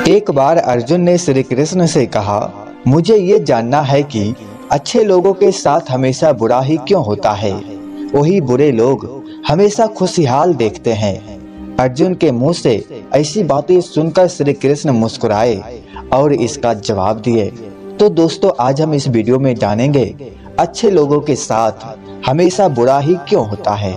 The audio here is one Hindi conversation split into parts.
एक बार अर्जुन ने श्री कृष्ण से कहा, मुझे ये जानना है कि अच्छे लोगों के साथ हमेशा बुरा ही क्यों होता है। वही बुरे लोग हमेशा खुशहाल देखते हैं। अर्जुन के मुंह से ऐसी बातें सुनकर श्री कृष्ण मुस्कुराए और इसका जवाब दिए। तो दोस्तों, आज हम इस वीडियो में जानेंगे अच्छे लोगों के साथ हमेशा बुरा ही क्यों होता है।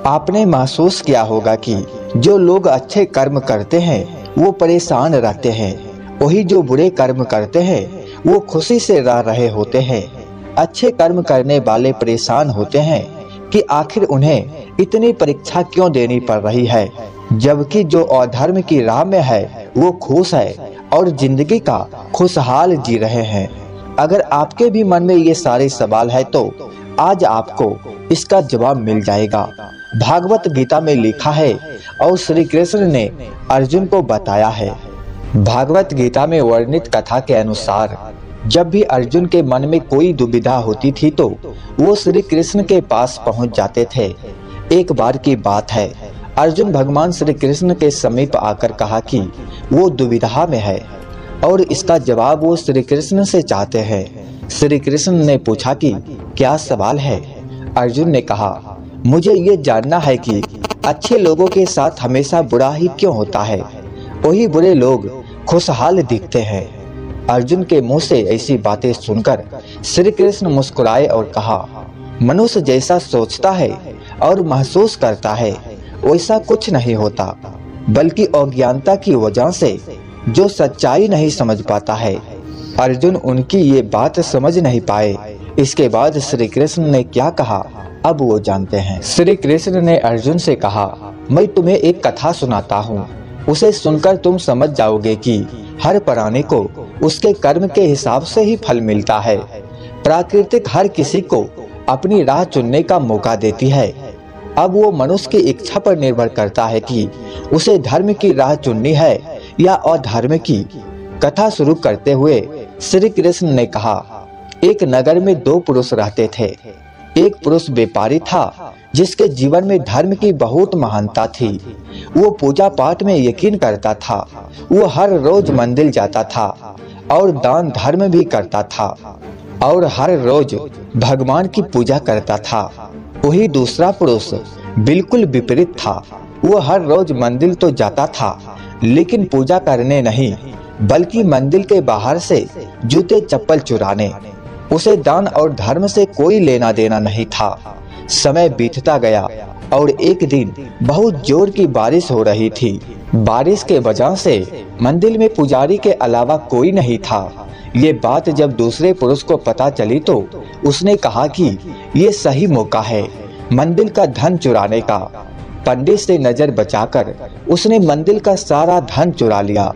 आपने महसूस किया होगा कि जो लोग अच्छे कर्म करते हैं वो परेशान रहते हैं, वही जो बुरे कर्म करते हैं वो खुशी से रह रहे होते हैं। अच्छे कर्म करने वाले परेशान होते हैं कि आखिर उन्हें इतनी परीक्षा क्यों देनी पड़ रही है, जबकि जो अधर्म की राह में है वो खुश है और जिंदगी का खुशहाल जी रहे हैं। अगर आपके भी मन में ये सारे सवाल है तो आज आपको इसका जवाब मिल जाएगा। भागवत गीता में लिखा है और श्री कृष्ण ने अर्जुन को बताया है। भागवत गीता में वर्णित कथा के अनुसार जब भी अर्जुन के मन में कोई दुविधा होती थी तो वो श्री कृष्ण के पास पहुंच जाते थे। एक बार की बात है, अर्जुन भगवान श्री कृष्ण के समीप आकर कहा कि वो दुविधा में है और इसका जवाब वो श्री कृष्ण से चाहते हैं। श्री कृष्ण ने पूछा कि क्या सवाल है। अर्जुन ने कहा, मुझे ये जानना है कि अच्छे लोगों के साथ हमेशा बुरा ही क्यों होता है, वही बुरे लोग खुशहाल दिखते हैं। अर्जुन के मुंह से ऐसी बातें सुनकर श्री कृष्ण मुस्कुराए और कहा, मनुष्य जैसा सोचता है और महसूस करता है वैसा कुछ नहीं होता, बल्कि अज्ञानता की वजह से जो सच्चाई नहीं समझ पाता है। अर्जुन उनकी ये बात समझ नहीं पाए। इसके बाद श्री कृष्ण ने क्या कहा अब वो जानते हैं। श्री कृष्ण ने अर्जुन से कहा, मैं तुम्हें एक कथा सुनाता हूँ, उसे सुनकर तुम समझ जाओगे कि हर प्राणी को उसके कर्म के हिसाब से ही फल मिलता है। प्राकृतिक हर किसी को अपनी राह चुनने का मौका देती है। अब वो मनुष्य की इच्छा पर निर्भर करता है कि उसे धर्म की राह चुननी है या अधर्म की। कथा शुरू करते हुए श्री कृष्ण ने कहा, एक नगर में दो पुरुष रहते थे। एक पुरुष व्यापारी था जिसके जीवन में धर्म की बहुत महानता थी। वो पूजा पाठ में यकीन करता था। वो हर रोज मंदिर जाता था और दान धर्म भी करता था और हर रोज भगवान की पूजा करता था। वही दूसरा पुरुष बिल्कुल विपरीत था। वो हर रोज मंदिर तो जाता था लेकिन पूजा करने नहीं, बल्कि मंदिर के बाहर से जूते चप्पल चुराने। उसे दान और धर्म से कोई लेना देना नहीं था। समय बीतता गया और एक दिन बहुत जोर की बारिश हो रही थी। बारिश के वजह से मंदिर में पुजारी के अलावा कोई नहीं था। ये बात जब दूसरे पुरुष को पता चली तो उसने कहा कि ये सही मौका है मंदिर का धन चुराने का। पंडित से नजर बचाकर उसने मंदिर का सारा धन चुरा लिया।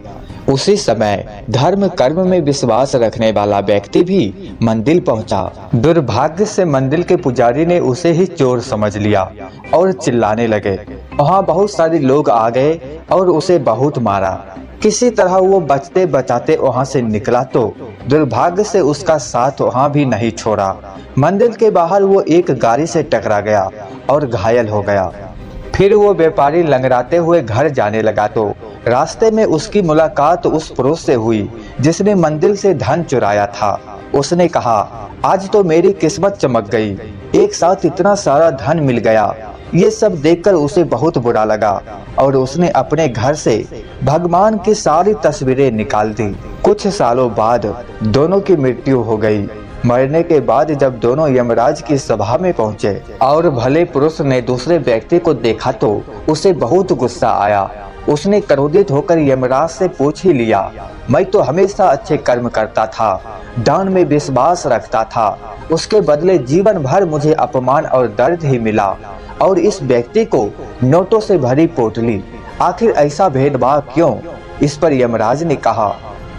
उसी समय धर्म कर्म में विश्वास रखने वाला व्यक्ति भी मंदिर पहुंचा। दुर्भाग्य से मंदिर के पुजारी ने उसे ही चोर समझ लिया और चिल्लाने लगे। वहां बहुत सारे लोग आ गए और उसे बहुत मारा। किसी तरह वो बचते बचाते वहां से निकला तो दुर्भाग्य से उसका साथ वहां भी नहीं छोड़ा। मंदिर के बाहर वो एक गाड़ी से टकरा गया और घायल हो गया। फिर वो व्यापारी लंगड़ाते हुए घर जाने लगा तो रास्ते में उसकी मुलाकात उस पुरुष से हुई जिसने मंदिर से धन चुराया था। उसने कहा, आज तो मेरी किस्मत चमक गई, एक साथ इतना सारा धन मिल गया। ये सब देखकर उसे बहुत बुरा लगा और उसने अपने घर से भगवान की सारी तस्वीरें निकाल दी। कुछ सालों बाद दोनों की मृत्यु हो गई। मरने के बाद जब दोनों यमराज की सभा में पहुंचे और भले पुरुष ने दूसरे व्यक्ति को देखा तो उसे बहुत गुस्सा आया। उसने क्रोधित होकर यमराज से पूछ ही लिया, मैं तो हमेशा अच्छे कर्म करता था, दान में विश्वास रखता था, उसके बदले जीवन भर मुझे अपमान और दर्द ही मिला और इस व्यक्ति को नोटों से भरी पोटली, आखिर ऐसा भेदभाव क्यों। इस पर यमराज ने कहा,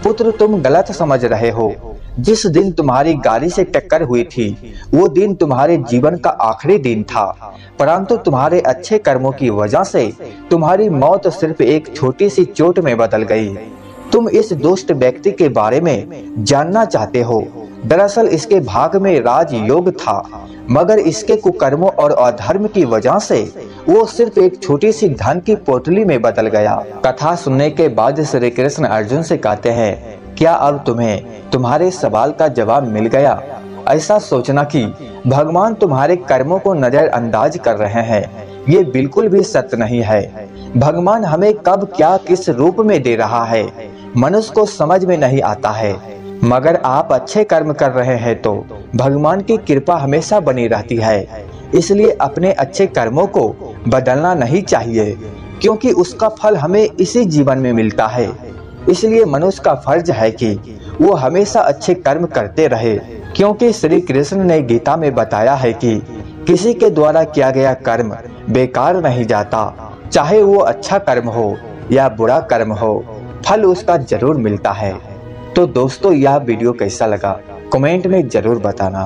पुत्र तुम गलत समझ रहे हो। जिस दिन तुम्हारी गाड़ी से टक्कर हुई थी वो दिन तुम्हारे जीवन का आखिरी दिन था, परंतु तुम्हारे अच्छे कर्मों की वजह से तुम्हारी मौत सिर्फ एक छोटी सी चोट में बदल गई। तुम इस दुष्ट व्यक्ति के बारे में जानना चाहते हो दरअसल इसके भाग में राजयोग था, मगर इसके कुकर्मों और अधर्म की वजह से वो सिर्फ एक छोटी सी धन की पोटली में बदल गया। कथा सुनने के बाद श्री कृष्ण अर्जुन से कहते हैं, क्या अब तुम्हें तुम्हारे सवाल का जवाब मिल गया? ऐसा सोचना कि भगवान तुम्हारे कर्मों को नजरअंदाज कर रहे हैं, ये बिल्कुल भी सत्य नहीं है। भगवान हमें कब क्या किस रूप में दे रहा है मनुष्य को समझ में नहीं आता है, मगर आप अच्छे कर्म कर रहे हैं तो भगवान की कृपा हमेशा बनी रहती है। इसलिए अपने अच्छे कर्मों को बदलना नहीं चाहिए, क्योंकि उसका फल हमें इसी जीवन में मिलता है। इसलिए मनुष्य का फर्ज है कि वो हमेशा अच्छे कर्म करते रहे, क्योंकि श्री कृष्ण ने गीता में बताया है कि किसी के द्वारा किया गया कर्म बेकार नहीं जाता, चाहे वो अच्छा कर्म हो या बुरा कर्म हो, फल उसका जरूर मिलता है। तो दोस्तों, यह वीडियो कैसा लगा कमेंट में जरूर बताना।